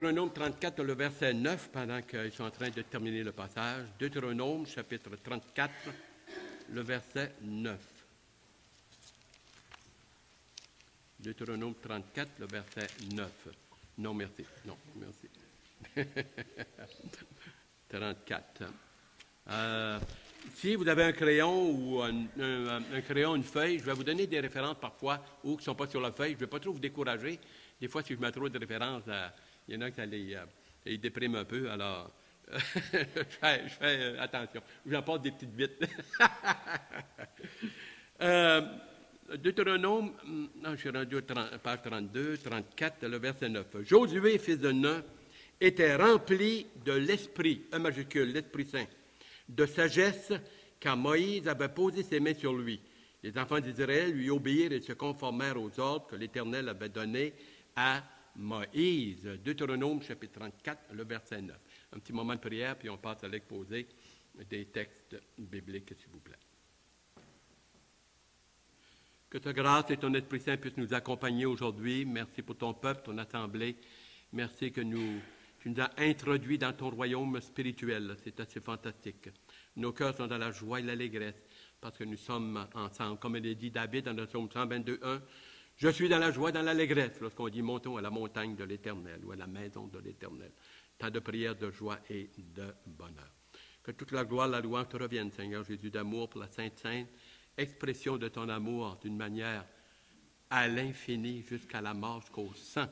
Deutéronome 34, le verset 9, pendant qu'ils sont en train de terminer le passage. Deutéronome, chapitre 34, le verset 9. Deutéronome 34, le verset 9. Non, merci. Non, merci. 34. Si vous avez un crayon ou un crayon, une feuille, je vais vous donner des références parfois ou qui ne sont pas sur la feuille. Je ne vais pas trop vous décourager. Des fois, si je mets trop de références, il y en a qui ça les déprime un peu. Alors, je fais attention. J'en passe des petites vites. Deutéronome, non, je suis rendu à page 32, 34, le verset 9. Josué, fils de Nun, était rempli de l'Esprit, un majuscule, l'Esprit Saint, de sagesse, quand Moïse avait posé ses mains sur lui. Les enfants d'Israël lui obéirent et se conformèrent aux ordres que l'Éternel avait donnés à Moïse. Deutéronome, chapitre 34, le verset 9. Un petit moment de prière, puis on passe à l'exposé des textes bibliques, s'il vous plaît. Que ta grâce et ton Esprit Saint puissent nous accompagner aujourd'hui. Merci pour ton peuple, ton assemblée. Merci que tu nous as introduits dans ton royaume spirituel. C'est assez fantastique. Nos cœurs sont dans la joie et l'allégresse parce que nous sommes ensemble. Comme il est dit David dans le psaume 122:1, « Je suis dans la joie et dans l'allégresse » lorsqu'on dit « Montons à la montagne de l'Éternel » ou à la maison de l'Éternel. Tant de prières, de joie et de bonheur. Que toute la gloire, la louange te revienne, Seigneur Jésus, d'amour pour la Sainte Sainte, expression de ton amour d'une manière à l'infini, jusqu'à la mort, jusqu'au sang,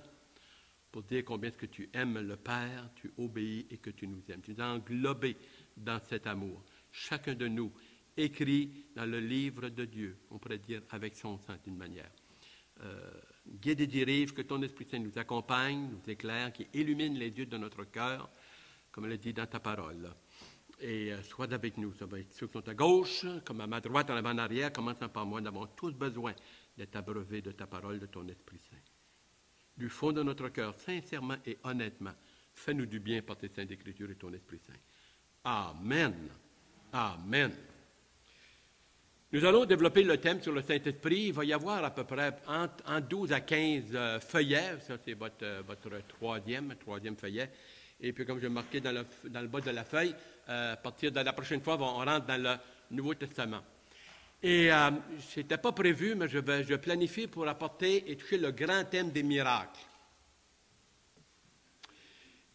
pour dire combien est-ce que tu aimes le Père, tu obéis et que tu nous aimes. Tu nous as englobés dans cet amour. Chacun de nous écrit dans le livre de Dieu, on pourrait dire avec son sang d'une manière. Guide et dirige, que ton Esprit Saint nous accompagne, nous éclaire, qui illumine les yeux de notre cœur, comme elle dit dans ta parole. Et sois avec nous. Ça va être ceux qui sont à gauche, comme à ma droite, en avant, en arrière, commençant par moi. Nous avons tous besoin d'être abreuvés de ta parole, de ton Esprit Saint. Du fond de notre cœur, sincèrement et honnêtement, fais-nous du bien par tes saintes Écritures et ton Esprit Saint. Amen. Amen. Nous allons développer le thème sur le Saint-Esprit. Il va y avoir à peu près entre 12 à 15 feuillets. Ça, c'est votre troisième feuillet. Et puis, comme j'ai marqué dans le bas de la feuille, à partir de la prochaine fois, on rentre dans le Nouveau Testament. Et ce n'était pas prévu, mais je planifie pour apporter et toucher le grand thème des miracles.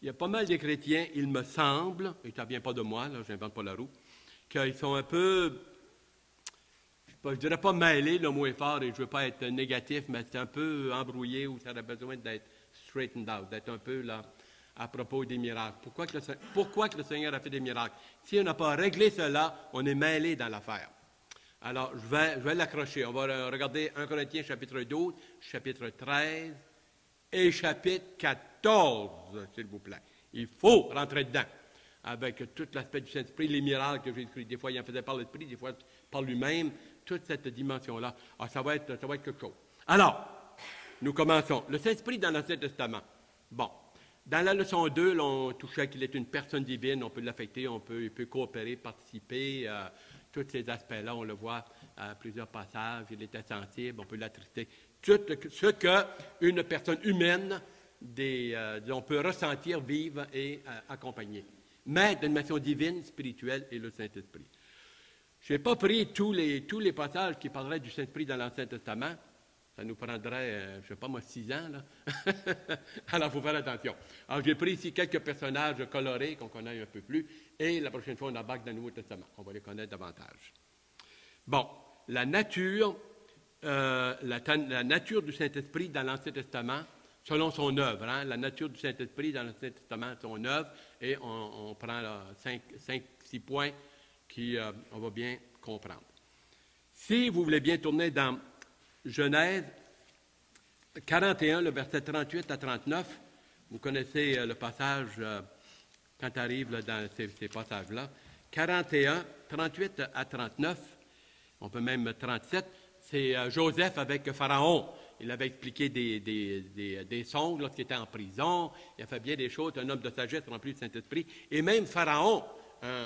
Il y a pas mal de chrétiens, il me semble, et ça ne vient pas de moi, là, je n'invente pas la roue, qu'ils sont un peu, je ne dirais pas mêlés, le mot est fort et je ne veux pas être négatif, mais c'est un peu embrouillé ou ça aurait besoin d'être straightened out, d'être un peu là à propos des miracles. Pourquoi que le Seigneur a fait des miracles? Si on n'a pas réglé cela, on est mêlé dans l'affaire. Alors, je vais l'accrocher. On va regarder 1 Corinthiens chapitre 12, chapitre 13 et chapitre 14, s'il vous plaît. Il faut rentrer dedans avec tout l'aspect du Saint-Esprit, les miracles que Jésus-Christ, des fois, il en faisait par l'Esprit, des fois par lui-même, toute cette dimension-là. Alors, ça va être quelque chose. Alors, nous commençons. Le Saint-Esprit dans l'Ancien Testament. Bon. Dans la leçon 2, là, on touchait qu'il est une personne divine, on peut l'affecter, il peut coopérer, participer, tous ces aspects-là, on le voit à plusieurs passages, il était sensible, on peut l'attrister. Tout ce qu'une personne humaine, on peut ressentir, vivre et accompagner. Mais d'une façon divine, spirituelle et le Saint-Esprit. Je n'ai pas pris tous les passages qui parleraient du Saint-Esprit dans l'Ancien Testament. Ça nous prendrait, je ne sais pas moi, 6 ans, là. Alors, il faut faire attention. Alors, j'ai pris ici quelques personnages colorés qu'on connaît un peu plus, et la prochaine fois, on embarque dans le Nouveau Testament. On va les connaître davantage. Bon, la nature du Saint-Esprit dans l'Ancien Testament, selon son œuvre, hein, la nature du Saint-Esprit dans l'Ancien Testament, son œuvre, et on prend 5-6 points qu'on va bien comprendre. Si vous voulez bien tourner dans Genèse 41, le verset 38 à 39, vous connaissez le passage quand tu arrives là, dans ces passages-là. 41, 38 à 39, on peut même 37, c'est Joseph avec Pharaon. Il avait expliqué des songes lorsqu'il était en prison, il a fait bien des choses, un homme de sagesse rempli du Saint-Esprit. Et même Pharaon,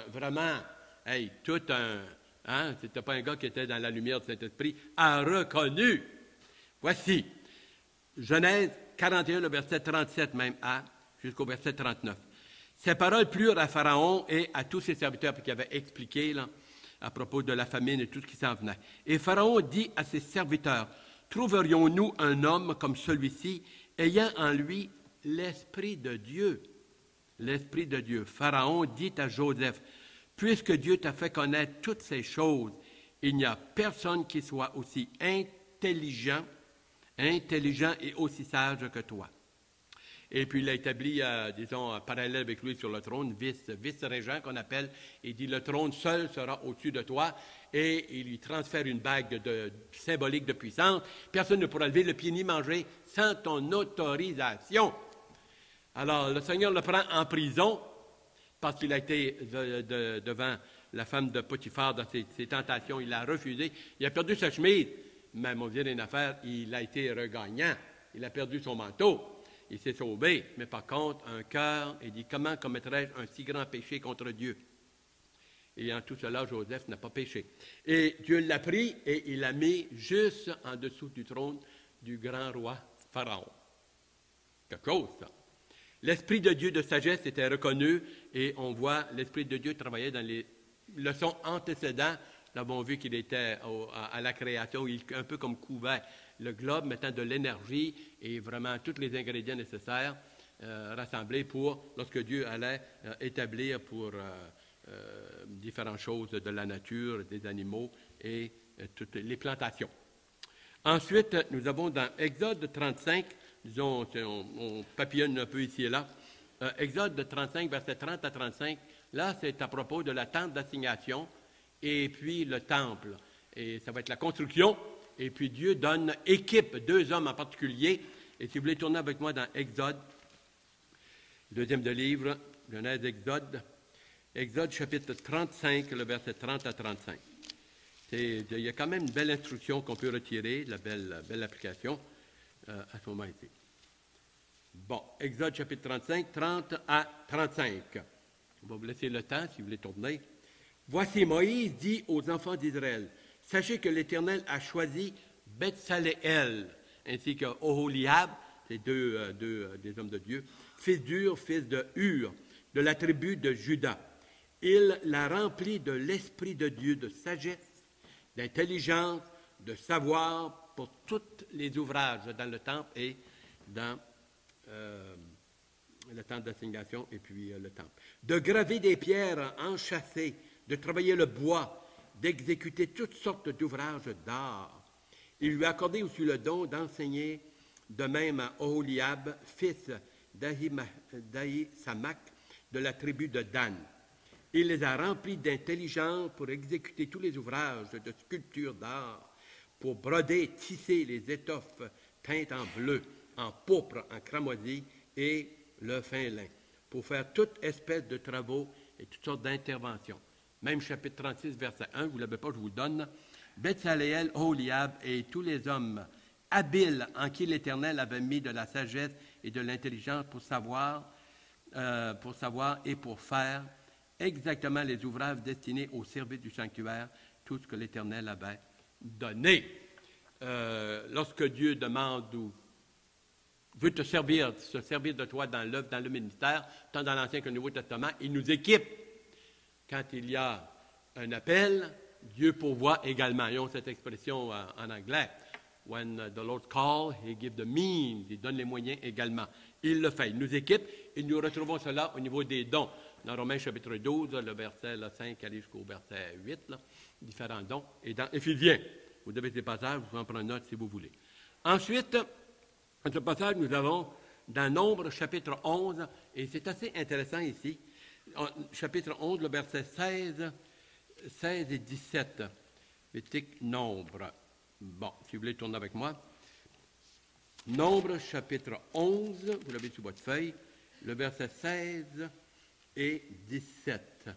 vraiment, tout un... Hein, c'était pas un gars qui était dans la lumière du Saint-Esprit, a reconnu. Voici, Genèse 41, le verset 37 même à jusqu'au verset 39. Ces paroles plurent à Pharaon et à tous ses serviteurs, qui avaient expliqué là, à propos de la famine et tout ce qui s'en venait. Et Pharaon dit à ses serviteurs, « Trouverions-nous un homme comme celui-ci, ayant en lui l'Esprit de Dieu? » L'Esprit de Dieu. Pharaon dit à Joseph, « Puisque Dieu t'a fait connaître toutes ces choses, il n'y a personne qui soit aussi intelligent et aussi sage que toi. » Et puis il a établi, disons, parallèle avec lui sur le trône, vice-régent qu'on appelle, et dit, le trône seul sera au-dessus de toi, et il lui transfère une bague symbolique de puissance. Personne ne pourra lever le pied ni manger sans ton autorisation. Alors, le Seigneur le prend en prison, parce qu'il a été devant la femme de Potiphar dans ses tentations, il a refusé, il a perdu sa chemise, mais mon Dieu, une affaire, il a été regagnant, il a perdu son manteau. Il s'est sauvé, mais par contre, un cœur, il dit, comment commettrais-je un si grand péché contre Dieu? Et en tout cela, Joseph n'a pas péché. Et Dieu l'a pris et il l'a mis juste en dessous du trône du grand roi Pharaon. Quelque chose, ça. L'Esprit de Dieu de sagesse était reconnu et on voit l'Esprit de Dieu travailler dans les leçons antécédentes. Nous avons vu qu'il était à la création, un peu comme couvert le globe, mettant de l'énergie et vraiment tous les ingrédients nécessaires rassemblés pour, lorsque Dieu allait établir pour différentes choses de la nature, des animaux et toutes les plantations. Ensuite, nous avons dans Exode 35, disons, on papillonne un peu ici et là, Exode 35, versets 30 à 35, là, c'est à propos de la tente d'assignation et puis le temple. Et ça va être la construction. Et puis Dieu donne équipe, 2 hommes en particulier. Et si vous voulez tourner avec moi dans Exode, deuxième de livre, Genèse, Exode chapitre 35, le verset 30 à 35. Il y a quand même une belle instruction qu'on peut retirer, la belle application à ce moment-ci. Bon, Exode chapitre 35, 30 à 35. On va vous laisser le temps si vous voulez tourner. Voici Moïse dit aux enfants d'Israël, « Sachez que l'Éternel a choisi Beth-Saléel, ainsi que Oholiab, c'est des hommes de Dieu, fils d'Ur, fils de Hur, de la tribu de Juda. Il l'a rempli de l'Esprit de Dieu, de sagesse, d'intelligence, de savoir pour tous les ouvrages dans le temple et dans le temple d'assignation et puis le temple. De graver des pierres enchâssées, de travailler le bois, d'exécuter toutes sortes d'ouvrages d'art. Il lui a accordé aussi le don d'enseigner de même à Oholiab, fils d'Ahisamach, de la tribu de Dan. Il les a remplis d'intelligence pour exécuter tous les ouvrages de sculpture d'art, pour broder, tisser les étoffes teintes en bleu, en pourpre, en cramoisi et le fin lin, pour faire toute espèce de travaux et toutes sortes d'interventions. Même chapitre 36, verset 1, vous ne l'avez pas, je vous le donne. Beth-Saléel, Oholiab et tous les hommes habiles en qui l'Éternel avait mis de la sagesse et de l'intelligence pour savoir et pour faire exactement les ouvrages destinés au service du sanctuaire, tout ce que l'Éternel avait donné. Lorsque Dieu demande ou veut se servir de toi dans l'œuvre, dans le ministère, tant dans l'Ancien que le Nouveau Testament, il nous équipe. Quand il y a un appel, Dieu pourvoit également. Ils ont cette expression en anglais. When the Lord calls, He gives the means. Il donne les moyens également. Il le fait. Il nous équipe et nous retrouvons cela au niveau des dons. Dans Romains chapitre 12, le verset 5 aller jusqu'au verset 8, là, différents dons. Et dans Éphésiens, vous devez ces passages, vous en prendre note si vous voulez. Ensuite, dans ce passage, nous avons dans Nombre chapitre 11, et c'est assez intéressant ici, chapitre 11, le verset 16 et 17. Lévitique, Nombre. Bon, si vous voulez tourner avec moi. Nombre, chapitre 11, vous l'avez sur votre feuille, le verset 16 et 17.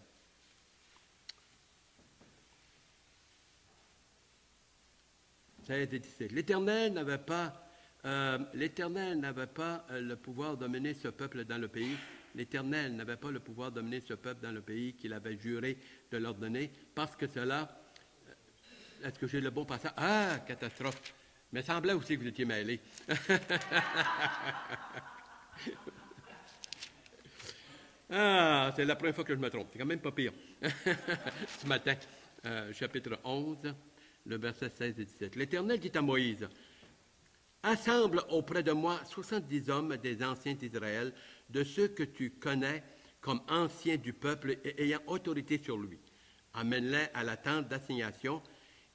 L'Éternel n'avait pas le pouvoir de mener ce peuple dans le pays. L'Éternel n'avait pas le pouvoir de mener ce peuple dans le pays qu'il avait juré de leur donner, parce que cela... Est-ce que j'ai le bon passage? Ah, catastrophe! Mais il semblait aussi que vous étiez mêlés. Ah, c'est la première fois que je me trompe. C'est quand même pas pire. Ce matin, chapitre 11, le verset 16 et 17. L'Éternel dit à Moïse, « Assemble auprès de moi 70 hommes des anciens d'Israël, de ceux que tu connais comme anciens du peuple et ayant autorité sur lui. Amène-les à la tente d'assignation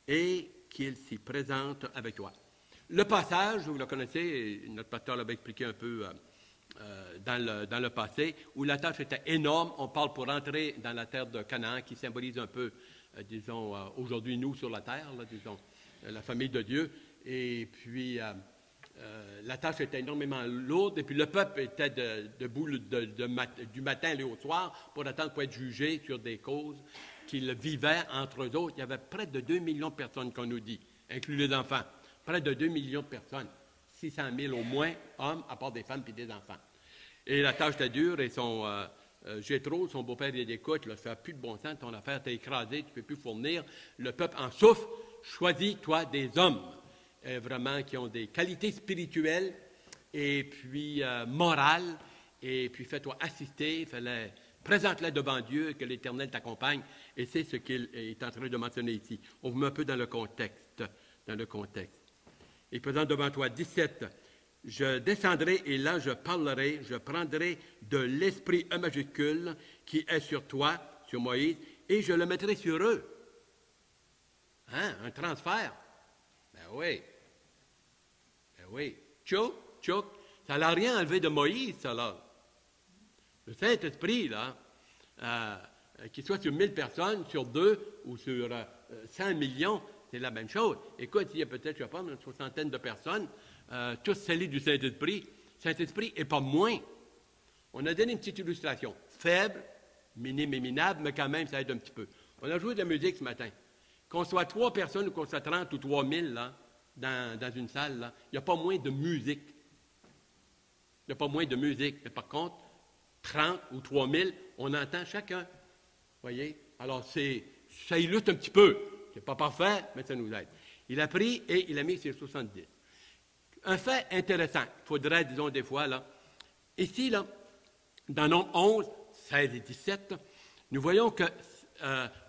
et qu'ils s'y présentent avec toi. » Le passage, vous le connaissez, notre pasteur l'avait expliqué un peu dans le passé, où la tâche était énorme. On parle pour entrer dans la terre de Canaan, qui symbolise un peu, disons, aujourd'hui, nous sur la terre, là, disons, la famille de Dieu. Et puis, la tâche était énormément lourde, et puis le peuple était debout du matin et au soir pour attendre pour être jugé sur des causes qu'ils vivaient entre eux autres. Il y avait près de 2 millions de personnes, qu'on nous dit, inclus les enfants. Près de 2 millions de personnes. 600 000 au moins, hommes, à part des femmes et des enfants. Et la tâche était dure, et Jéthro, son beau-père, il dit, écoute, là, ça n'a plus de bon sens, ton affaire t'es écrasée, tu ne peux plus fournir. Le peuple en souffre, choisis-toi des hommes, vraiment, qui ont des qualités spirituelles, et puis morales, et puis fais-toi assister, présente-les devant Dieu, que l'Éternel t'accompagne, et c'est ce qu'il est en train de mentionner ici. On vous met un peu dans le contexte. Et présente devant toi, 17, je descendrai et là je parlerai, je prendrai de l'esprit E majuscule qui est sur toi, sur Moïse, et je le mettrai sur eux. Hein? Un transfert. Ben oui. Tchouk, ça n'a rien enlevé de Moïse, ça là. Le Saint-Esprit, là, qu'il soit sur 1000 personnes, sur 2 ou sur 100 millions, c'est la même chose. Écoute, il y a peut-être, je vais prendre une soixantaine de personnes, tous scellés du Saint-Esprit. Saint-Esprit n'est pas moins. On a donné une petite illustration. Faible, minime et minable, mais quand même, ça aide un petit peu. On a joué de la musique ce matin. Qu'on soit 3 personnes ou qu'on soit 30 ou 3000 là, dans une salle, là, il n'y a pas moins de musique. Il n'y a pas moins de musique. Mais par contre, 30 ou 3000, on entend chacun. Voyez? Alors, ça illustre un petit peu. Ce n'est pas parfait, mais ça nous aide. Il a pris et il a mis sur 70. Un fait intéressant, il faudrait, disons, des fois, là, ici, là, dans Nombre 11, 16 et 17, nous voyons que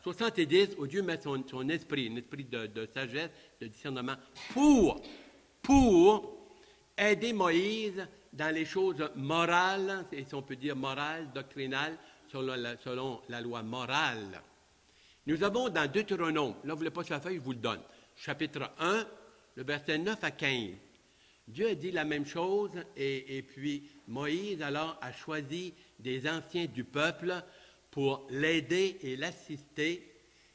70, où Dieu met son esprit, un esprit de sagesse, de discernement, pour aider Moïse dans les choses morales, et si on peut dire morales, doctrinales, selon la loi morale. Nous avons dans Deutéronome, là vous ne voulez pas sur la feuille, je vous le donne, chapitre 1, le verset 9 à 15. Dieu a dit la même chose, et puis Moïse alors a choisi des anciens du peuple pour l'aider et l'assister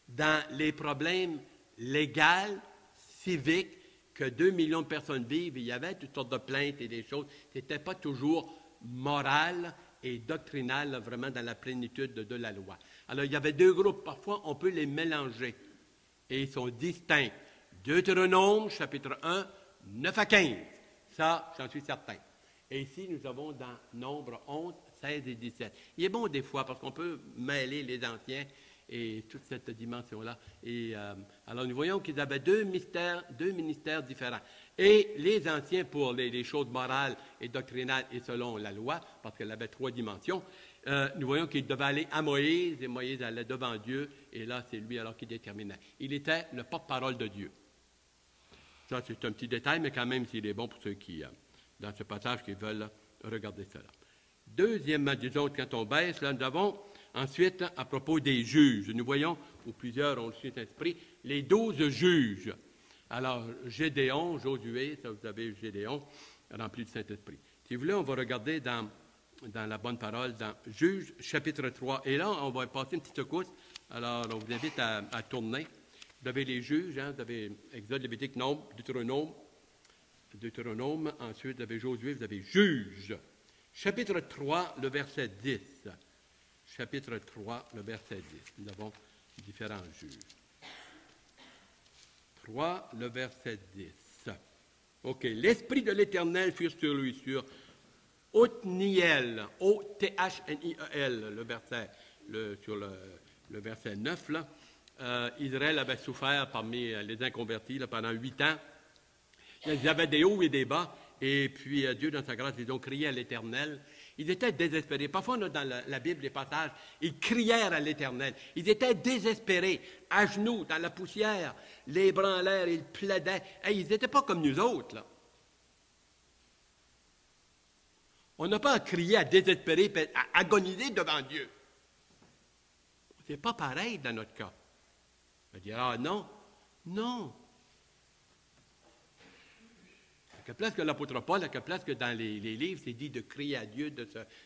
dans les problèmes légaux, civiques, que 2 millions de personnes vivent. Il y avait toutes sortes de plaintes et des choses. Ce n'était pas toujours moral et doctrinal, là, vraiment dans la plénitude de la loi. Alors, il y avait 2 groupes. Parfois, on peut les mélanger. Et ils sont distincts. Deutéronome, chapitre 1, 9 à 15. Ça, j'en suis certain. Et ici, nous avons dans Nombre 11, 16 et 17. Il est bon des fois, parce qu'on peut mêler les anciens et toute cette dimension-là. Et alors, nous voyons qu'ils avaient 2 ministères différents. Et les anciens, pour les choses morales et doctrinales et selon la loi, parce qu'elle avait 3 dimensions, nous voyons qu'il devait aller à Moïse, et Moïse allait devant Dieu, et là, c'est lui alors qui déterminait. Il était le porte-parole de Dieu. Ça, c'est un petit détail, mais quand même, s'il est bon pour ceux qui, dans ce passage, qui veulent regarder cela. Deuxièmement, disons, quand on baisse, là, nous avons ensuite, à propos des juges, nous voyons, ou plusieurs ont le Saint-Esprit, les 12 juges. Alors, Gédéon, Josué, ça vous avez Gédéon, rempli du Saint-Esprit. Si vous voulez, on va regarder dans la bonne parole, dans Juges, chapitre 3. Et là, on va passer une petite secousse. Alors, on vous invite à tourner. Vous avez les juges, hein, vous avez Exode, Lévitique, Nombre, Deutéronome. Ensuite, vous avez Josué, vous avez Juges. Chapitre 3, le verset 10. Chapitre 3, le verset 10. Nous avons différents juges. 3, le verset 10. OK. L'Esprit de l'Éternel fut sur lui, sur Othniel, O-T-H-N-I-E-L, sur le verset 9, là. Israël avait souffert parmi les inconvertis là, pendant 8 ans. Il y avait des hauts et des bas. Et puis, Dieu, dans sa grâce, ils ont crié à l'Éternel. Ils étaient désespérés. Parfois, on a dans la Bible des passages, ils crièrent à l'Éternel. Ils étaient désespérés, à genoux, dans la poussière, les bras en l'air, ils plaidaient. Hey, ils n'étaient pas comme nous autres, là. On n'a pas à crier, à désespérer, à agoniser devant Dieu. C'est pas pareil dans notre cas. On va dire, ah non, non. À quelle place que l'apôtre Paul, à quelle place que dans les livres, c'est dit de crier à Dieu,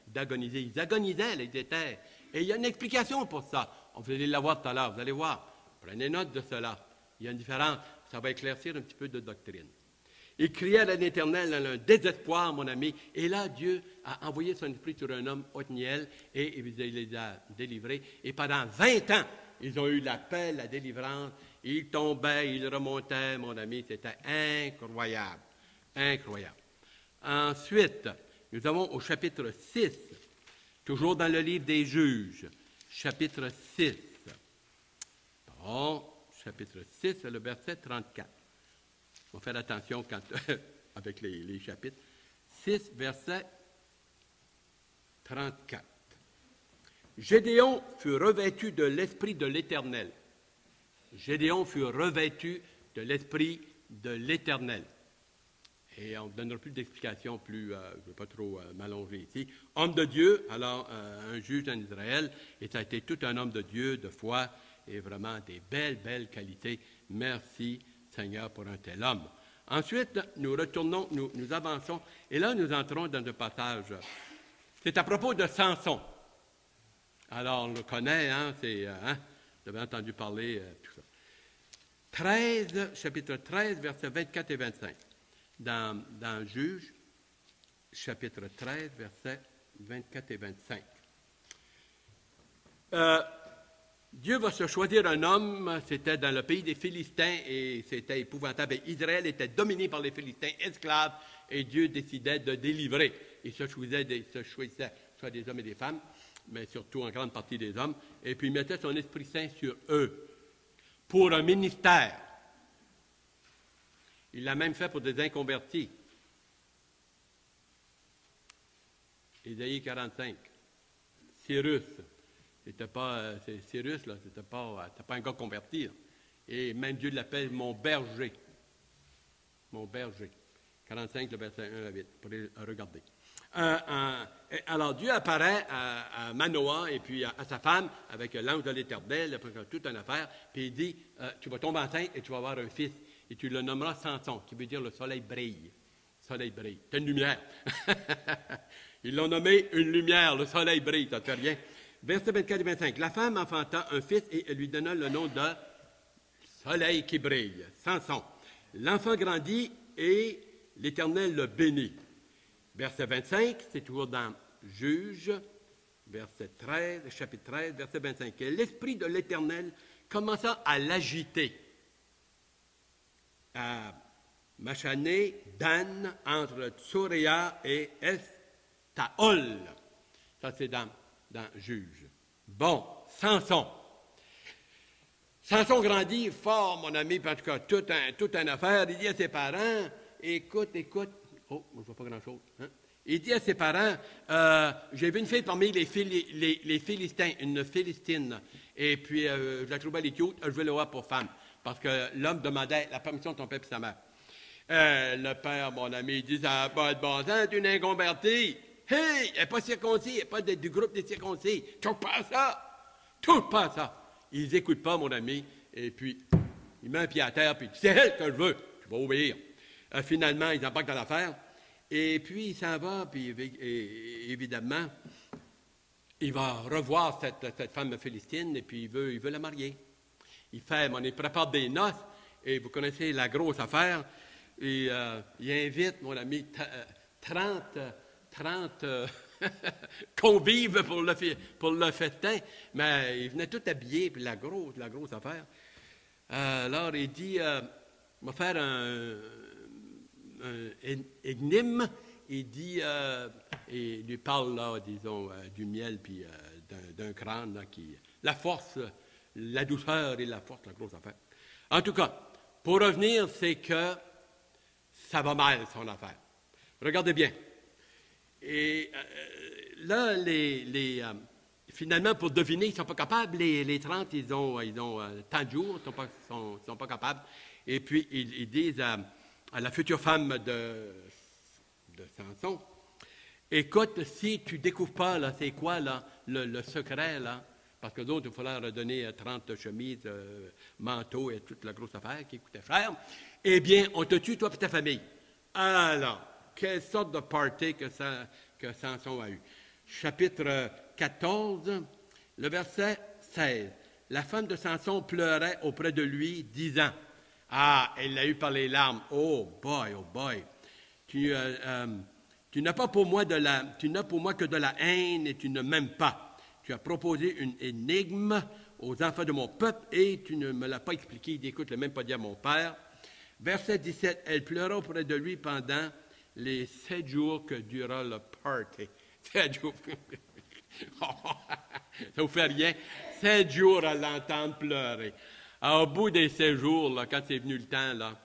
d'agoniser. Ils agonisaient, là, ils étaient. Et il y a une explication pour ça. On va aller la voir tout à l'heure, vous allez voir. Prenez note de cela. Il y a une différence. Ça va éclaircir un petit peu de doctrine. Ils criaient à l'Éternel dans un désespoir, mon ami. Et là, Dieu a envoyé son esprit sur un homme, Othniel, et il les a délivrés. Et pendant 20 ans, ils ont eu la paix, la délivrance. Ils tombaient, ils remontaient, mon ami. C'était incroyable. Incroyable. Ensuite, nous avons au chapitre 6, toujours dans le livre des Juges, chapitre 6. Bon, chapitre 6, c'est le verset 34. On va faire attention quand, avec les chapitres. 6, verset 34. Gédéon fut revêtu de l'Esprit de l'Éternel. Gédéon fut revêtu de l'Esprit de l'Éternel. Et on ne donnera plus d'explications, je ne veux pas trop m'allonger ici. Homme de Dieu, alors un juge en Israël, et ça a été tout un homme de Dieu, de foi, et vraiment des belles, belles qualités. Merci Seigneur pour un tel homme. Ensuite, nous retournons, nous avançons, et là nous entrons dans un passage. C'est à propos de Samson. Alors on le connaît, vous avez entendu parler, tout ça. 13, chapitre 13, versets 24 et 25. Dans Juges, chapitre 13, versets 24 et 25. Dieu va se choisir un homme, c'était dans le pays des Philistins, et c'était épouvantable. Et Israël était dominé par les Philistins, esclaves, et Dieu décidait de délivrer. Il se choisissait soit des hommes et des femmes, mais surtout en grande partie des hommes, et puis il mettait son Esprit Saint sur eux, pour un ministère. Il l'a même fait pour des inconvertis. Ésaïe 45. Cyrus. Cyrus, là, c'était pas un gars converti. Là. Et même Dieu l'appelle mon berger. Mon berger. 45, le verset 1 à 8. Pour regarder. Alors, Dieu apparaît à Manoah et puis à sa femme avec l'ange de l'Éternel, toute une affaire. Puis il dit, tu vas tomber enceinte et tu vas avoir un fils. Et tu le nommeras Samson, qui veut dire le soleil brille. Le soleil brille. C'est une lumière. Ils l'ont nommé une lumière, le soleil brille, ça ne fait rien. Verset 24 et 25. La femme enfanta un fils et elle lui donna le nom de soleil qui brille, Samson. L'enfant grandit et l'Éternel le bénit. Verset 25, c'est toujours dans Juges, verset 13, chapitre 13, verset 25. Et l'Esprit de l'Éternel commença à l'agiter. À Machané, Dan, entre Tsoréa et Estaol. Ça, c'est dans Juge. Bon, Samson. Samson grandit fort, mon ami, en tout cas, toute une affaire. Il dit à ses parents, écoute. Oh, moi, je ne vois pas grand-chose. Hein? Il dit à ses parents, j'ai vu une fille parmi les Philistins, une Philistine, et puis je la trouvais elle cute, je vais le voir pour femme. Parce que l'homme demandait la permission de son père et sa mère. Le père, mon ami, il dit, ça n'a pas de bon sens, c'est une inconvertie. Hey, elle n'est pas circoncis, elle n'est pas du groupe des circoncis. Touche pas à ça. Touche pas à ça. Ils n'écoutent pas, mon ami. Et puis, il met un pied à terre, puis il dit, c'est elle que je veux. Je vais obéir. Finalement, ils embarquent dans l'affaire. Et puis, il s'en va, puis évidemment, il va revoir cette femme philistine, et puis il veut la marier. Il prépare des noces, et vous connaissez la grosse affaire, et il invite, mon ami, 30 convives pour le festin, mais ils venaient tout habillés, puis la grosse affaire. Alors, il dit, on va faire un énigme, il dit, et il lui parle, là, disons, du miel, puis d'un crâne, là, la force, la douceur et la force, la grosse affaire. En tout cas, pour revenir, c'est que ça va mal, son affaire. Regardez bien. Et là, finalement, pour deviner, ils ne sont pas capables. Les 30, ils ont tant de jours, ils ne sont pas capables. Et puis, ils disent à la future femme de Samson, écoute, si tu ne découvres pas, là, c'est quoi là, le secret, là, parce que d'autres, il fallait leur donner 30 chemises, manteaux et toute la grosse affaire qui coûtait cher, eh bien, on te tue, toi et ta famille. Alors, quelle sorte de party que Samson a eu. Chapitre 14, le verset 16. La femme de Samson pleurait auprès de lui, disant, « Ah, elle l'a eu par les larmes. Oh boy, tu n'as pas pour moi tu n'as pour moi que de la haine et tu ne m'aimes pas. Tu as proposé une énigme aux enfants de mon peuple et tu ne me l'as pas expliqué. Il dit, écoute, ne l'ai même pas dit à mon père. » Verset 17, elle pleura auprès de lui pendant les 7 jours que dura le party. 7 jours. Ça vous fait rien? 7 jours à l'entendre pleurer. Au bout des 7 jours, là, quand c'est venu le temps, là,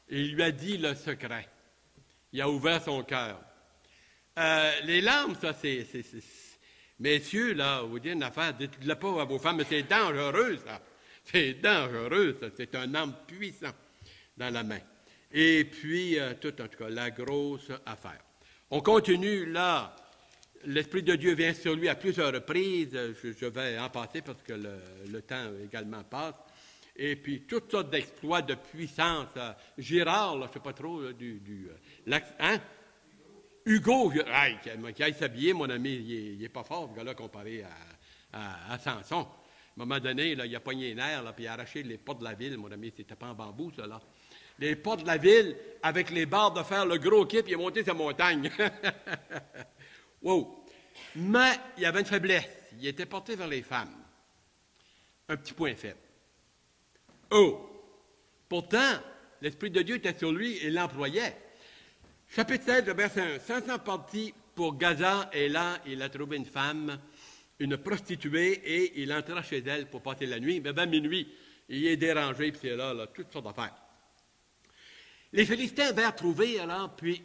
il lui a dit le secret. Il a ouvert son cœur. Les larmes, ça, c'est... Messieurs, là, vous dites une affaire, dites-le pas à vos femmes, mais c'est dangereux, ça. C'est dangereux, ça. C'est un arme puissant dans la main. Et puis, en tout cas, la grosse affaire. On continue, là. L'Esprit de Dieu vient sur lui à plusieurs reprises. Je vais en passer parce que le temps également passe. Et puis, toutes sortes d'exploits de puissance. Girard, là, je ne sais pas trop, là, hein? Hugo, qui aille s'habiller, mon ami, il n'est pas fort, ce gars-là, comparé à Samson. À un moment donné, là, il a pogné les nerfs, là, puis il a arraché les portes de la ville, mon ami, c'était pas en bambou, ça, là. Les portes de la ville, avec les barres de fer, le gros kip, il est monté sa montagne. Wow! Mais il y avait une faiblesse. Il était porté vers les femmes. Un petit point faible. Oh! Pourtant, l'Esprit de Dieu était sur lui et l'employait. Chapitre 16, verset 1. Samson partit pour Gaza et là, il a trouvé une femme, une prostituée, et il entra chez elle pour passer la nuit. Mais vers minuit, il est dérangé, puis c'est là, toutes sortes d'affaires. Les Philistins vinrent trouver, alors, puis,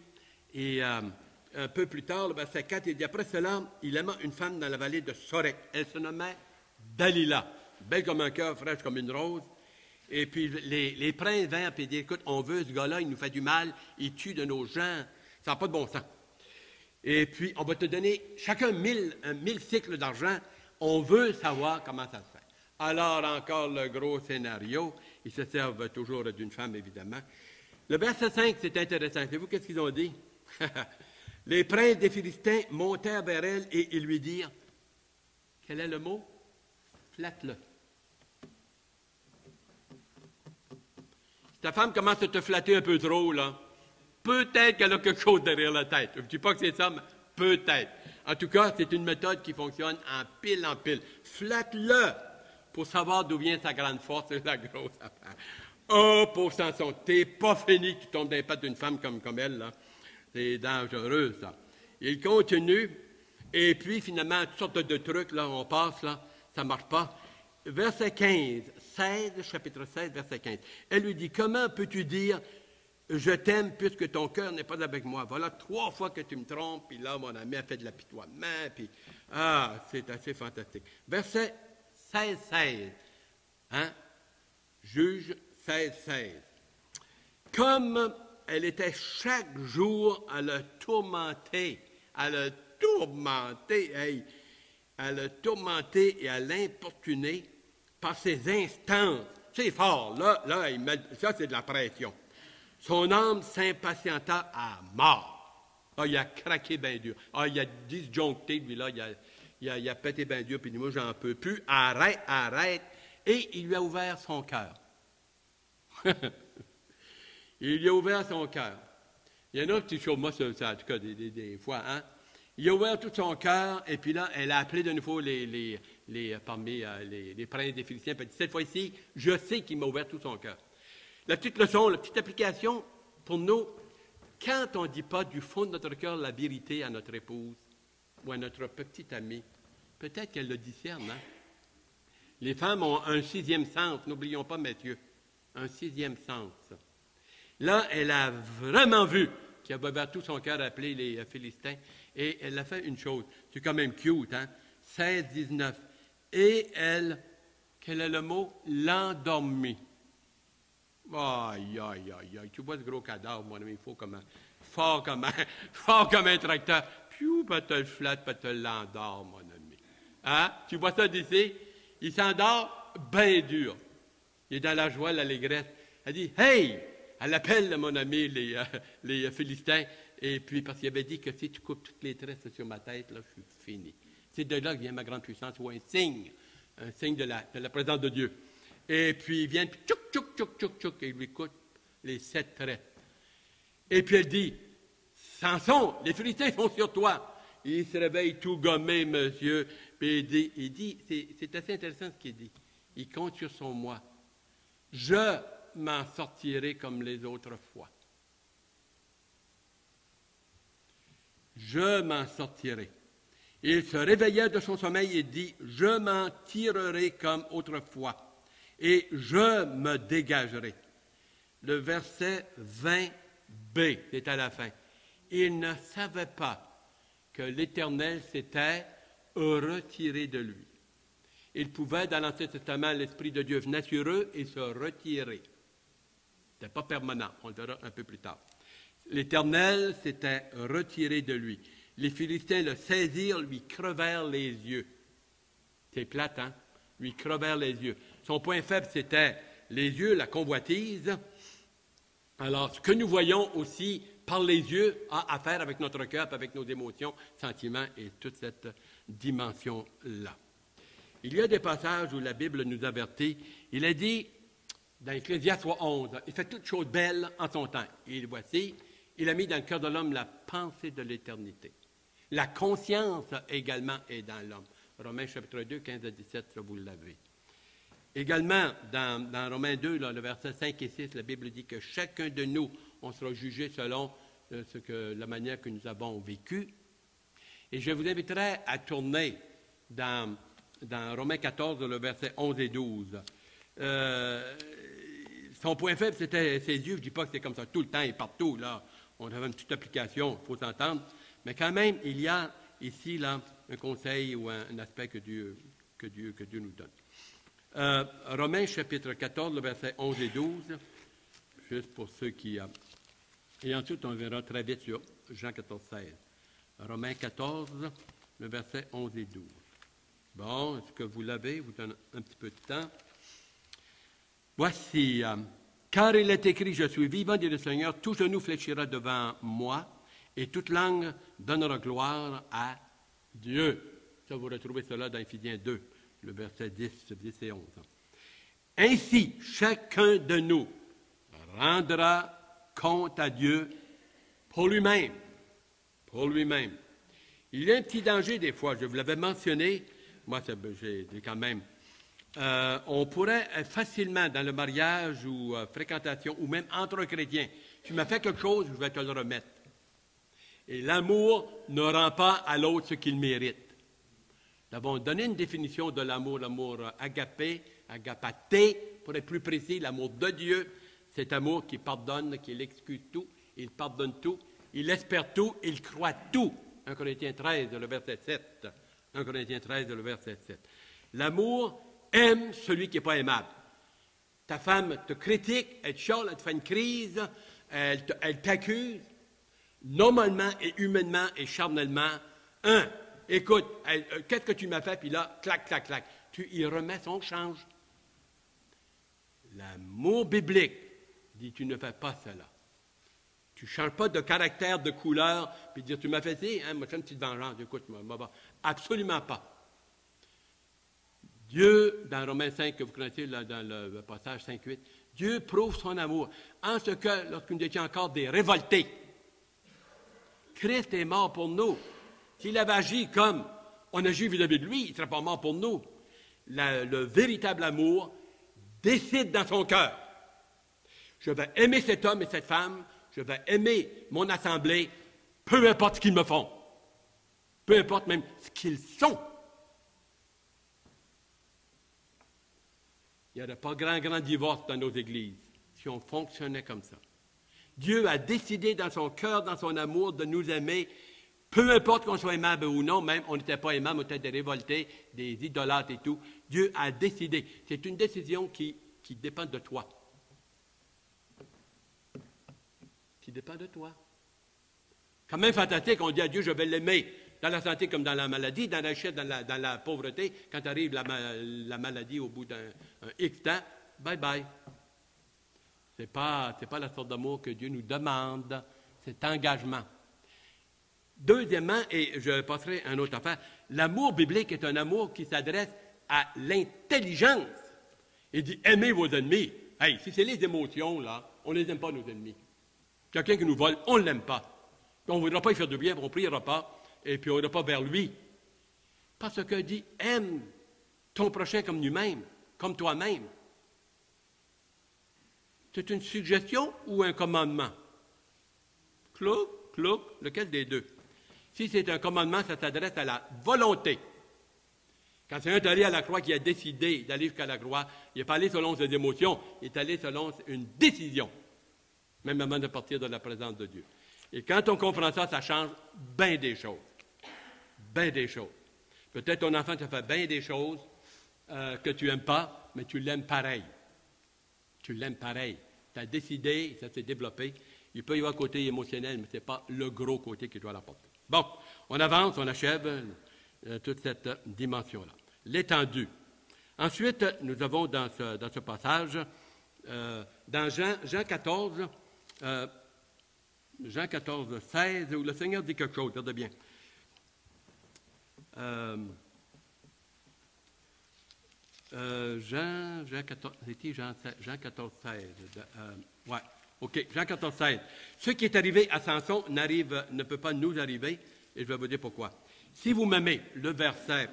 et un peu plus tard, le verset 4, il dit, après cela, il aima une femme dans la vallée de Sorek. Elle se nommait Dalila, belle comme un cœur, fraîche comme une rose. Et puis les princes vinrent et disent, écoute, on veut ce gars-là, il nous fait du mal, il tue de nos gens, ça n'a pas de bon sens. Et puis, on va te donner chacun 1000 cycles d'argent, on veut savoir comment ça se fait. Alors, encore le gros scénario, ils se servent toujours d'une femme, évidemment. Le verset 5, c'est intéressant. Savez-vous qu'est-ce qu'ils ont dit? Les princes des Philistins montèrent vers elle et ils lui dirent, quel est le mot? Flatte-le. Si ta femme commence à te flatter un peu trop, là, peut-être qu'elle a quelque chose derrière la tête. Je ne dis pas que c'est ça, mais peut-être. En tout cas, c'est une méthode qui fonctionne en pile en pile. Flatte-le pour savoir d'où vient sa grande force et la grosse affaire. Oh, pauvre Samson, t'es pas fini que tu tombes dans les pattes d'une femme comme elle, là. C'est dangereux, ça. Il continue, et puis finalement, toutes sortes de trucs, là, on passe, là, ça ne marche pas. Verset 15, chapitre 16, verset 15. Elle lui dit, comment peux-tu dire, je t'aime puisque ton cœur n'est pas avec moi? Voilà 3 fois que tu me trompes, puis là, mon ami a fait de l'apitoiement, puis, c'est assez fantastique. Verset 16. Hein? Juge 16. Comme elle était chaque jour à le tourmenter, à le tourmenter et à l'importuner par ses instances. C'est fort, là ça c'est de la pression. Son âme s'impatienta à mort. Ah, il a craqué bien dur. Ah, il a disjoncté, lui là, il a pété bien dur, puis moi j'en peux plus. Arrête. Et il lui a ouvert son cœur. Il lui a ouvert son cœur. Il y en a qui chose, moi, ça, en tout cas, des fois, hein? Il a ouvert tout son cœur, et puis là, elle a appelé de nouveau les princes des Philistins, puis cette fois-ci, je sais qu'il m'a ouvert tout son cœur. La petite leçon, la petite application pour nous, quand on ne dit pas du fond de notre cœur la vérité à notre épouse ou à notre petite amie, peut-être qu'elle le discerne, hein? Les femmes ont un 6e sens, n'oublions pas, messieurs, un 6e sens. Là, elle a vraiment vu qui avait vers tout son cœur appelé les Philistins. Et elle a fait une chose, c'est quand même cute, hein? 16, 19. Et elle, quel est le mot? L'endormit. Aïe, aïe, aïe, aïe. Tu vois ce gros cadavre, mon ami, fort comme un tracteur. Piou, pas te le flatte, pas te l'endort, mon ami. Hein? Tu vois ça d'ici? Il s'endort bien dur. Il est dans la joie, l'allégresse. Elle dit, hey! Elle appelle, mon ami, les Philistins. Et puis, parce qu'il avait dit que si tu coupes toutes les tresses sur ma tête, là, je suis fini. C'est de là que vient ma grande puissance, ou un signe de la présence de Dieu. Et puis, ils viennent, puis tchouk, tchouk, tchouk, tchouk, tchouk, et ils lui coupent les 7 traits. Et puis, elle dit, Samson, les Philistins sont sur toi. Il se réveille tout gommé, monsieur. Puis il dit c'est assez intéressant ce qu'il dit. Il compte sur son moi. Je m'en sortirai comme les autres fois. Je m'en sortirai. Il se réveilla de son sommeil et dit, je m'en tirerai comme autrefois, et je me dégagerai. Le verset 20b, c'est à la fin. Il ne savait pas que l'Éternel s'était retiré de lui. Il pouvait, dans l'Ancien Testament, l'Esprit de Dieu venait sur eux et se retirer. Ce n'était pas permanent, on le verra un peu plus tard. L'Éternel s'était retiré de lui. Les Philistins le saisirent, lui crevèrent les yeux. C'est plate, hein? Lui crevèrent les yeux. Son point faible, c'était les yeux, la convoitise. Alors, ce que nous voyons aussi par les yeux a à faire avec notre cœur, avec nos émotions, sentiments et toute cette dimension-là. Il y a des passages où la Bible nous avertit. Il a dit, dans Ecclésiaste 11, « Il fait toutes choses belles en son temps. Et voici, il a mis dans le cœur de l'homme la pensée de l'éternité. La conscience également est dans l'homme. » Romains chapitre 2, 15 à 17, ça vous l'avez. Également, dans Romains 2, là, le verset 5 et 6, la Bible dit que chacun de nous, on sera jugé selon la manière que nous avons vécu. Et je vous inviterai à tourner dans Romains 14, le verset 11 et 12. Son point faible, c'était ses yeux. Je ne dis pas que c'est comme ça tout le temps et partout. Là. On avait une petite application, il faut s'entendre. Mais quand même, il y a ici là, un conseil ou un aspect que Dieu nous donne. Romains chapitre 14, le verset 11 et 12, juste pour ceux qui... et ensuite, on verra très vite sur Jean 14, 16. Romains 14, le verset 11 et 12. Bon, est-ce que vous l'avez? Je vous donne un petit peu de temps. Voici, car il est écrit, je suis vivant, dit le Seigneur, tout genou fléchira devant moi, et toute langue donnera gloire à Dieu. Ça, vous retrouvez cela dans Éphésiens 2, le verset 10 et 11. Ainsi, chacun de nous rendra compte à Dieu pour lui-même. Pour lui-même. Il y a un petit danger des fois, je vous l'avais mentionné, moi j'ai quand même, on pourrait facilement dans le mariage ou fréquentation, ou même entre chrétiens, tu m'as fait quelque chose, je vais te le remettre. Et l'amour ne rend pas à l'autre ce qu'il mérite. Nous avons donné une définition de l'amour, l'amour agapé, agapaté, pour être plus précis, l'amour de Dieu, cet amour qui pardonne, qui excuse tout, il pardonne tout, il espère tout, il croit tout. 1 Corinthiens 13, le verset 7. 1 Corinthiens 13, le verset 7. L'amour aime celui qui n'est pas aimable. Ta femme te critique, elle te chiale, elle te fait une crise, elle t'accuse. Normalement et humainement et charnellement, écoute, qu'est-ce que tu m'as fait? Puis là, clac, clac, clac. Tu y remets son change. L'amour biblique dit, tu ne fais pas cela. Tu ne changes pas de caractère, de couleur, puis dire, tu m'as fait ça, moi, j'ai une petite vengeance, écoute, moi, absolument pas. Dieu, dans Romains 5, que vous connaissez là, dans le passage 5-8, Dieu prouve son amour en ce que, lorsque nous étions encore des révoltés, Christ est mort pour nous. S'il avait agi comme on agit vis-à-vis de lui, il ne serait pas mort pour nous. Le véritable amour décide dans son cœur. Je vais aimer cet homme et cette femme, je vais aimer mon assemblée, peu importe ce qu'ils me font, peu importe même ce qu'ils sont. Il n'y aurait pas grand divorce dans nos églises si on fonctionnait comme ça. Dieu a décidé dans son cœur, dans son amour, de nous aimer, peu importe qu'on soit aimable ou non, même on n'était pas aimable, on était des révoltés, des idolâtres et tout. Dieu a décidé. C'est une décision qui dépend de toi. Qui dépend de toi. Quand même fantastique, on dit à Dieu, je vais l'aimer, dans la santé comme dans la maladie, dans la richesse, dans la pauvreté. Quand arrive la maladie au bout d'un X temps, bye bye. Ce n'est pas la sorte d'amour que Dieu nous demande, c'est engagement. Deuxièmement, et je passerai à une autre affaire, l'amour biblique est un amour qui s'adresse à l'intelligence. Il dit, aimez vos ennemis. Hey, si c'est les émotions, là, on ne les aime pas, nos ennemis. Quelqu'un qui nous vole, on ne l'aime pas. On ne voudra pas y faire de bien, on ne priera pas, et puis on n'ira pas vers lui. Parce que dit, aime ton prochain comme lui-même, comme toi-même. C'est une suggestion ou un commandement? Clouc, lequel des deux? Si c'est un commandement, ça s'adresse à la volonté. Quand c'est un est allé à la croix qui a décidé d'aller jusqu'à la croix, il n'est pas allé selon ses émotions, il est allé selon une décision, même avant de partir de la présence de Dieu. Et quand on comprend ça, ça change bien des choses. Bien des choses. Peut-être ton enfant te fait bien des choses que tu n'aimes pas, mais tu l'aimes pareil. Tu l'aimes pareil. Tu as décidé, ça s'est développé. Il peut y avoir un côté émotionnel, mais ce n'est pas le gros côté qui doit l'apporter. Bon, on avance, on achève toute cette dimension-là. L'étendue. Ensuite, nous avons dans ce passage, dans Jean 14, Jean 14, 16, où le Seigneur dit quelque chose, regardez bien. Jean 14, c'était Jean 14, 16. Ouais, OK, Jean 14, 16. Ce qui est arrivé à Samson ne peut pas nous arriver, et je vais vous dire pourquoi. Si vous m'aimez, le verset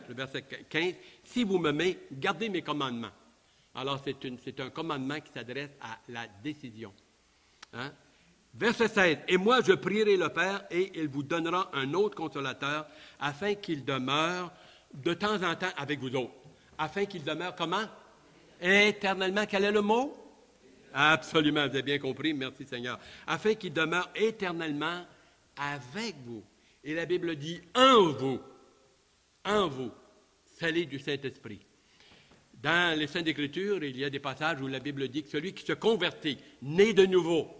15, si vous m'aimez, gardez mes commandements. Alors, c'est un commandement qui s'adresse à la décision. Hein? Verset 16. Et moi, je prierai le Père, et il vous donnera un autre consolateur, afin qu'il demeure de temps en temps avec vous autres. Afin qu'il demeure comment? Éternellement. Quel est le mot? Absolument, vous avez bien compris. Merci Seigneur. Afin qu'il demeure éternellement avec vous. Et la Bible dit en vous, salés du Saint-Esprit. Dans les Saintes Écritures, il y a des passages où la Bible dit que celui qui se convertit, né de nouveau,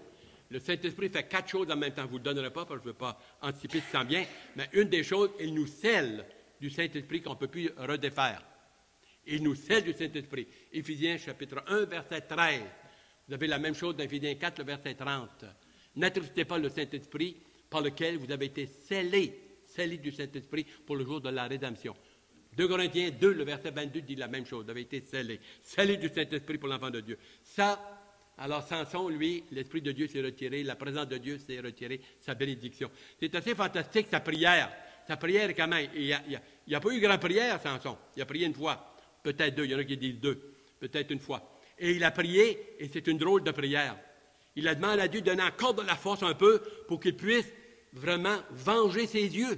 le Saint-Esprit fait 4 choses en même temps. Je ne vous le donnerai pas parce que je ne veux pas anticiper si ça sent bien, mais une des choses, il nous scelle du Saint-Esprit qu'on ne peut plus redéfaire. Il nous scelle du Saint-Esprit. Éphésiens chapitre 1, verset 13. Vous avez la même chose dans Éphésiens 4, le verset 30. N'attristez pas le Saint-Esprit par lequel vous avez été scellés du Saint-Esprit pour le jour de la rédemption. 2 Corinthiens 2, le verset 22 dit la même chose. Vous avez été scellés du Saint-Esprit pour l'enfant de Dieu. Ça, alors Samson, lui, l'Esprit de Dieu s'est retiré, la présence de Dieu s'est retirée, sa bénédiction. C'est assez fantastique, sa prière. Sa prière, quand même, il n'y a pas eu grande prière, Samson. Il a prié une fois. Peut-être 2, il y en a qui disent 2, peut-être une fois. Et il a prié, et c'est une drôle de prière. Il a demandé à Dieu de donner encore de la force un peu pour qu'il puisse vraiment venger ses yeux.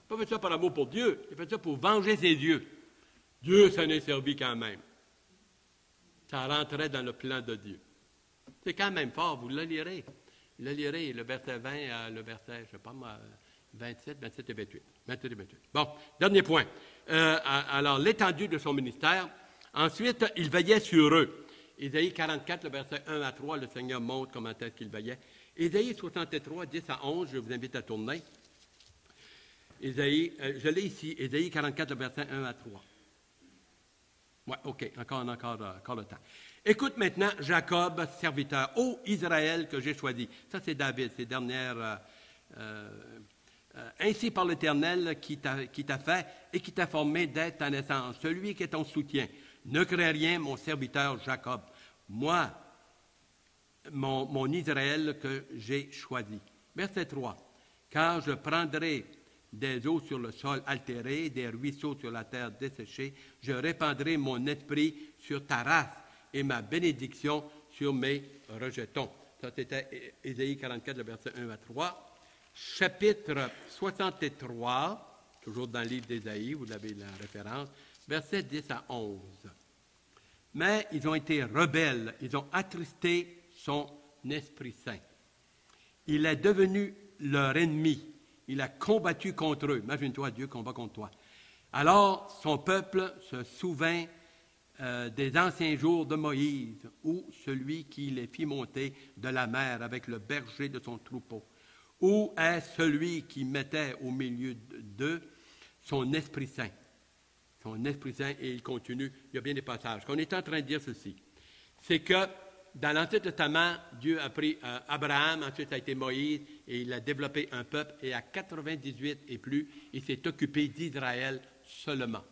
Il n'a pas fait ça par amour pour Dieu, il a fait ça pour venger ses yeux. Dieu s'en est servi quand même. Ça rentrait dans le plan de Dieu. C'est quand même fort, vous le lirez. Le lirez, le verset 20, le verset, je ne sais pas moi, 27 et 28. 27 et 28. Bon, dernier point. Alors, l'étendue de son ministère. Ensuite, il veillait sur eux. Ésaïe 44, le verset 1 à 3, le Seigneur montre comment est-ce qu'il veillait. Ésaïe 63, 10 à 11, je vous invite à tourner. Je l'ai ici, Ésaïe 44, le verset 1 à 3. Oui, OK, encore le temps. Écoute maintenant, Jacob, serviteur, ô Israël que j'ai choisi. Ça, c'est David, ses dernières... ainsi par l'Éternel qui t'a fait et qui t'a formé dès ta naissance, celui qui est ton soutien. Ne crains rien, mon serviteur Jacob. Moi, mon Israël que j'ai choisi. Verset 3. Car je prendrai des eaux sur le sol altéré, des ruisseaux sur la terre desséchée. Je répandrai mon esprit sur ta race et ma bénédiction sur mes rejetons. Ça, c'était Ésaïe 44, le verset 1 à 3. Chapitre 63, toujours dans le livre d'Ésaïe, vous avez la référence, versets 10 à 11. Mais ils ont été rebelles, ils ont attristé son Esprit Saint. Il est devenu leur ennemi. Il a combattu contre eux. Imagine-toi, Dieu combat contre toi. Alors, son peuple se souvint des anciens jours de Moïse, où celui qui les fit monter de la mer avec le berger de son troupeau. Où est celui qui mettait au milieu d'eux son Esprit Saint? Son Esprit Saint, et il continue, il y a bien des passages. On est en train de dire ceci, c'est que dans l'Ancien Testament, Dieu a pris Abraham, ensuite ça a été Moïse, et il a développé un peuple, et à 98 et plus, il s'est occupé d'Israël seulement.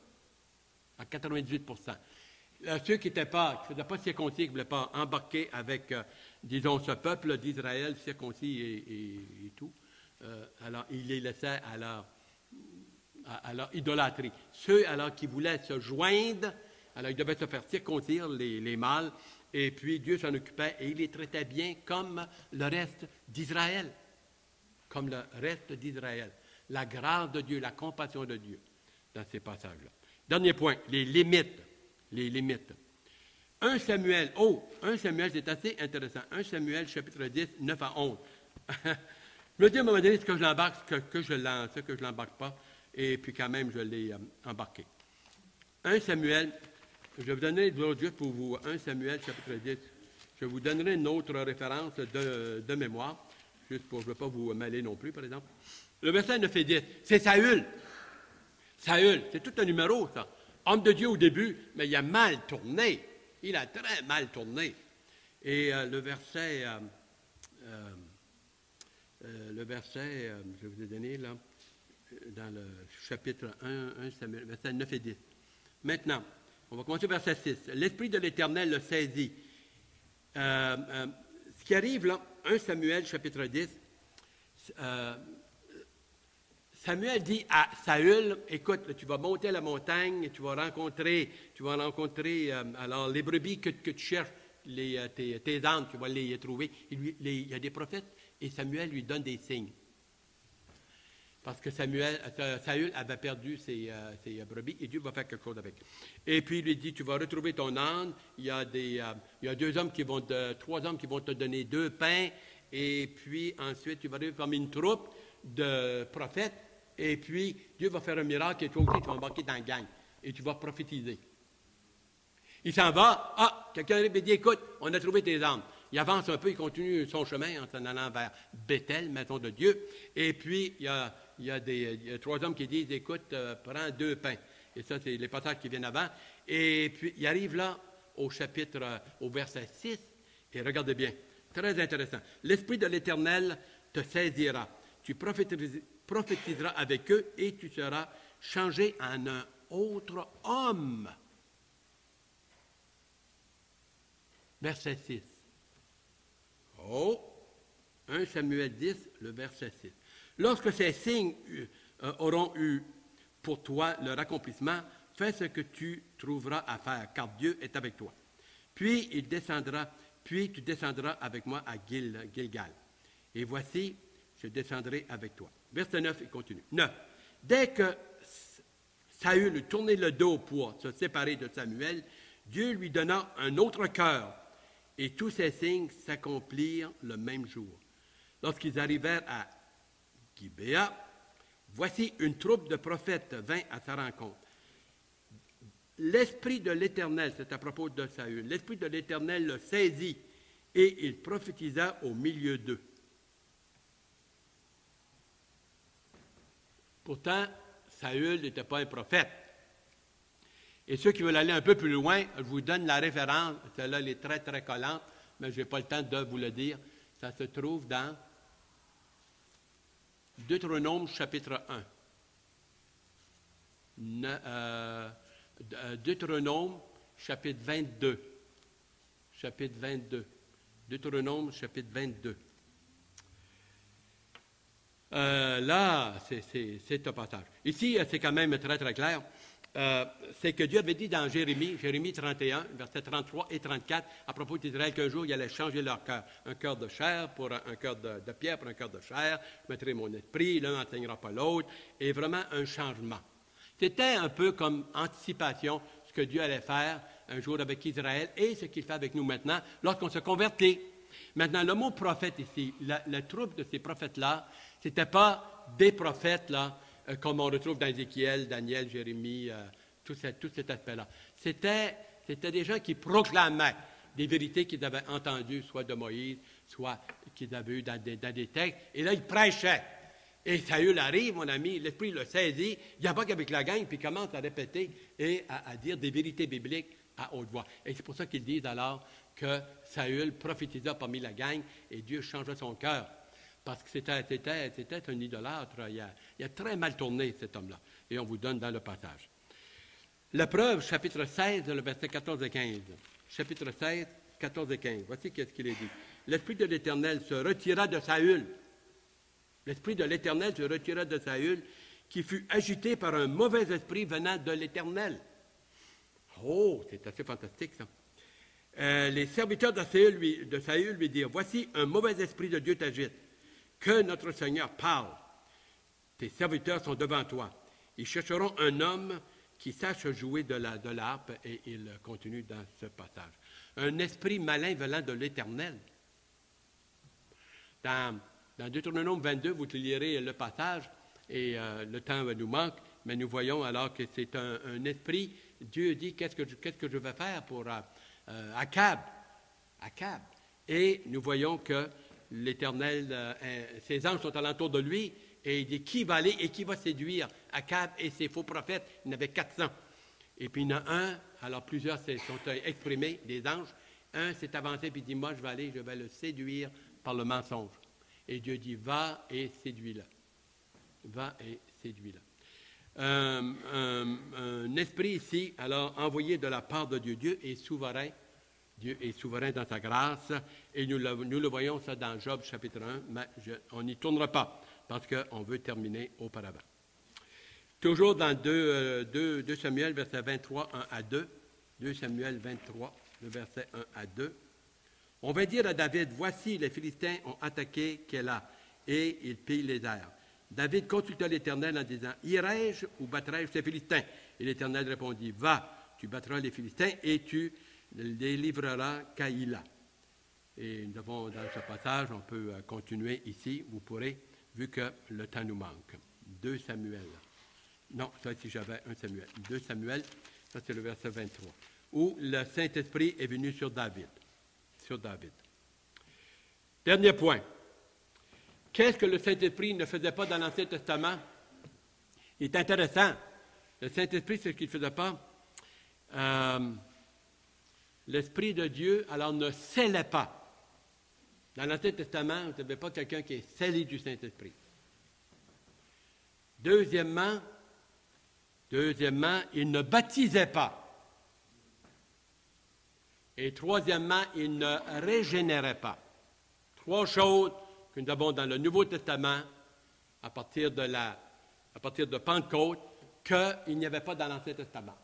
À 98%. Ceux qui ne faisaient pas circoncis, qui ne voulaient pas embarquer avec, disons, ce peuple d'Israël, circoncis et tout, alors il les laissait à leur idolâtrie. Ceux alors qui voulaient se joindre, alors ils devaient se faire circoncire les mâles, et puis Dieu s'en occupait et il les traitait bien comme le reste d'Israël. Comme le reste d'Israël. La grâce de Dieu, la compassion de Dieu dans ces passages-là. Dernier point, les limites. Les limites. 1 Samuel, c'est assez intéressant. 1 Samuel, chapitre 10, 9 à 11. Je me dis à un moment donné, est-ce que je l'embarque, que je lance, que je ne l'embarque pas, et puis quand même, je l'ai embarqué. 1 Samuel, je vais vous donner, juste pour vous, 1 Samuel, chapitre 10, je vous donnerai une autre référence de mémoire, juste pour, je ne veux pas vous mêler non plus, par exemple. Le verset 9 et 10, c'est Saül. Saül, c'est tout un numéro, ça. Homme de Dieu au début, mais il a mal tourné. Il a très mal tourné. Et le verset, je vous ai donné là, dans le chapitre 1 Samuel, verset 9 et 10. Maintenant, on va commencer au verset 6. L'Esprit de l'Éternel le saisit. Ce qui arrive là, 1 Samuel, chapitre 10, Samuel dit à Saül, écoute, tu vas monter à la montagne, tu vas rencontrer alors les brebis que tu cherches, tes ânes, tu vas les trouver. Il y a des prophètes et Samuel lui donne des signes. Parce que Saül avait perdu ses brebis et Dieu va faire quelque chose avec. Et puis il lui dit, tu vas retrouver ton âne, il y a 3 hommes qui vont te donner 2 pains, et puis ensuite tu vas arriver parmi une troupe de prophètes, et puis Dieu va faire un miracle et toi aussi tu vas embarquer dans la gang et tu vas prophétiser. Il s'en va, quelqu'un lui dit, écoute, on a trouvé tes ânes. Il avance un peu, il continue son chemin en s'en allant vers Bethel, maison de Dieu, et puis il y a 3 hommes qui disent, écoute, prends 2 pains. Et ça, c'est les passages qui viennent avant. Et puis, il arrive là, au verset 6, et regardez bien, très intéressant. L'Esprit de l'Éternel te saisira. Tu prophétiseras avec eux et tu seras changé en un autre homme. Verset 6. 1 Samuel 10, le verset 6. Lorsque ces signes auront eu pour toi leur accomplissement, fais ce que tu trouveras à faire, car Dieu est avec toi. Puis tu descendras avec moi à Gilgal. Et voici, je descendrai avec toi. Verset 9, il continue. 9. Dès que Saül tournait le dos pour se séparer de Samuel, Dieu lui donna un autre cœur, et tous ces signes s'accomplirent le même jour. Lorsqu'ils arrivèrent à Gibéa, voici une troupe de prophètes vint à sa rencontre. L'Esprit de l'Éternel, c'est à propos de Saül, l'Esprit de l'Éternel le saisit et il prophétisa au milieu d'eux. Pourtant, Saül n'était pas un prophète. Et ceux qui veulent aller un peu plus loin, je vous donne la référence, celle-là elle est très très collante, mais je n'ai pas le temps de vous le dire. Ça se trouve dans Deutéronome chapitre 1. Deutéronome chapitre 22. Chapitre 22. Deutéronome chapitre 22. Là, c'est un passage. Ici, c'est quand même très très clair. C'est que Dieu avait dit dans Jérémie 31, versets 33 et 34, à propos d'Israël, qu'un jour, il allait changer leur cœur. Un cœur de chair pour un cœur de pierre pour un cœur de chair. Je mettrai mon esprit, l'un n'enseignera pas l'autre. Et vraiment un changement. C'était un peu comme anticipation, ce que Dieu allait faire un jour avec Israël et ce qu'il fait avec nous maintenant lorsqu'on se convertit. Maintenant, le mot prophète ici, la troupe de ces prophètes-là, ce n'était pas des prophètes là, comme on retrouve dans Ézéchiel, Daniel, Jérémie, tout cet aspect-là. C'était des gens qui proclamaient des vérités qu'ils avaient entendues, soit de Moïse, soit qu'ils avaient eues dans des textes. Et là, ils prêchaient. Et Saül arrive, mon ami, l'Esprit le saisit, il n'y a pas qu'avec la gang, puis il commence à répéter et à dire des vérités bibliques à haute voix. Et c'est pour ça qu'ils disent alors que Saül prophétisa parmi la gang et Dieu changea son cœur. Parce que c'était un idolâtre. Il a très mal tourné, cet homme-là. Et on vous donne dans le passage. La preuve, chapitre 16, le verset 14 et 15. Chapitre 16, 14 et 15. Voici qu'est-ce qu'il est dit. L'Esprit de l'Éternel se retira de Saül. L'Esprit de l'Éternel se retira de Saül, qui fut agité par un mauvais esprit venant de l'Éternel. Oh, c'est assez fantastique, ça. Les serviteurs de Saül lui dirent, « Voici, un mauvais esprit de Dieu t'agite. Que notre Seigneur parle. Tes serviteurs sont devant toi. Ils chercheront un homme qui sache jouer de l'harpe. » Et il continue dans ce passage. Un esprit malin venant de l'Éternel. Dans Deutéronome 22, vous lirez le passage, et le temps nous manque, mais nous voyons alors que c'est un esprit. Dieu dit, qu'est-ce que je vais faire pour Akab? Et nous voyons que l'Éternel, ses anges sont alentour de lui, et il dit, qui va aller et qui va séduire Akab et ses faux prophètes? Il y en avait 400. Et puis il y en a un, alors plusieurs sont exprimés, des anges. Un s'est avancé et dit, moi je vais le séduire par le mensonge. Et Dieu dit, va et séduis-le. Va et séduis-le. Un esprit ici, alors envoyé de la part de Dieu. Dieu est souverain. Dieu est souverain dans sa grâce. Et nous le voyons ça dans Job chapitre 1, mais on n'y tournera pas parce qu'on veut terminer auparavant. Toujours dans 2 Samuel, verset 23, 1 à 2. 2 Samuel 23, le verset 1 à 2. On va dire à David, voici, les Philistins ont attaqué Kéla, et ils pillent les airs. David consulta l'Éternel en disant, irai-je ou battrai-je ces Philistins? Et l'Éternel répondit, va, tu battras les Philistins et tu les livreras Kaïla. Et nous avons dans ce passage, on peut continuer ici, vous pourrez, vu que le temps nous manque. 2 Samuel. Non, ça si j'avais 1 Samuel. 2 Samuel, ça c'est le verset 23, où le Saint-Esprit est venu sur David. Dernier point. Qu'est-ce que le Saint-Esprit ne faisait pas dans l'Ancien Testament? Il est intéressant. Le Saint-Esprit, c'est ce qu'il ne faisait pas. L'Esprit de Dieu, alors, ne scellait pas. Dans l'Ancien Testament, vous n'avez pas quelqu'un qui est scellé du Saint-Esprit. Deuxièmement, il ne baptisait pas. Et troisièmement, il ne régénérait pas. 3 choses que nous avons dans le Nouveau Testament, à partir de Pentecôte, qu'il n'y avait pas dans l'Ancien Testament.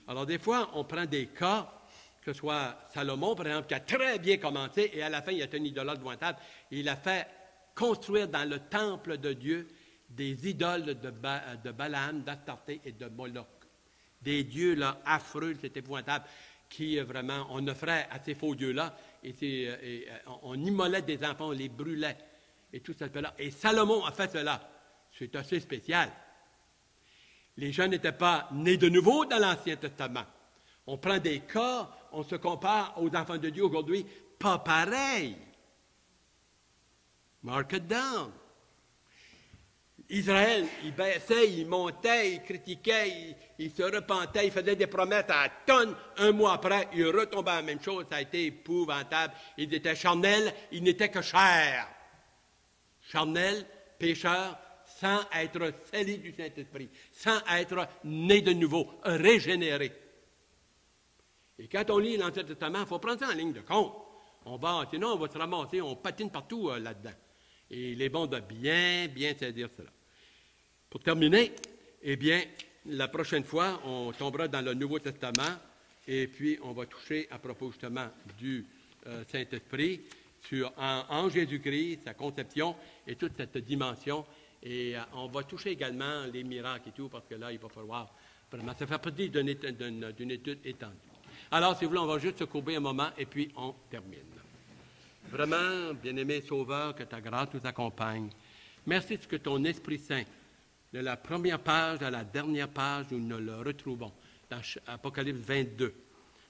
Alors, des fois, on prend des cas, que ce soit Salomon, par exemple, qui a très bien commencé, et à la fin, il a été un idolâtre devant la table. Il a fait construire dans le temple de Dieu des idoles de Balaam, d'Astarté et de Moloch. Des dieux là, affreux, c'est épouvantable, qui vraiment, on offrait à ces faux dieux-là, et on immolait des enfants, on les brûlait, et tout ça. Et Salomon a fait cela. C'est assez spécial. Les gens n'étaient pas nés de nouveau dans l'Ancien Testament. On prend des cas, on se compare aux enfants de Dieu aujourd'hui, pas pareil. Mark it down. Israël, il baissait, il montait, il critiquait, il se repentait, il faisait des promesses à tonnes. Un mois après, il retombait à la même chose. Ça a été épouvantable. Ils étaient charnels, ils n'étaient que chairs. Charnels, pécheurs, sans être scellés du Saint-Esprit, sans être nés de nouveau, régénérés. Et quand on lit l'Ancien Testament, il faut prendre ça en ligne de compte. Sinon, on va se ramasser, on patine partout là-dedans. Et il est bon de bien saisir cela. Pour terminer, eh bien, la prochaine fois, on tombera dans le Nouveau Testament et puis on va toucher à propos justement du Saint-Esprit en Jésus-Christ, sa conception et toute cette dimension. Et on va toucher également les miracles et tout, parce que là, il va falloir vraiment, ça fait partie d'une étude étendue. Alors, si vous voulez, on va juste se courber un moment et puis on termine. Vraiment, bien-aimé Sauveur, que ta grâce nous accompagne. Merci de que ton Esprit Saint, de la première page à la dernière page, nous le retrouvons dans Apocalypse 22,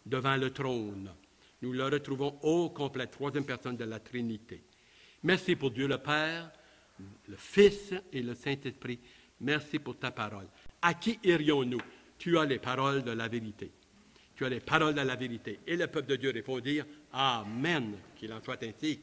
devant le trône. Nous le retrouvons au complet, troisième personne de la Trinité. Merci pour Dieu le Père, le Fils et le Saint-Esprit. Merci pour ta parole. À qui irions-nous? Tu as les paroles de la vérité. Tu as les paroles de la vérité. Et le peuple de Dieu répond dire, Amen, qu'il en soit ainsi.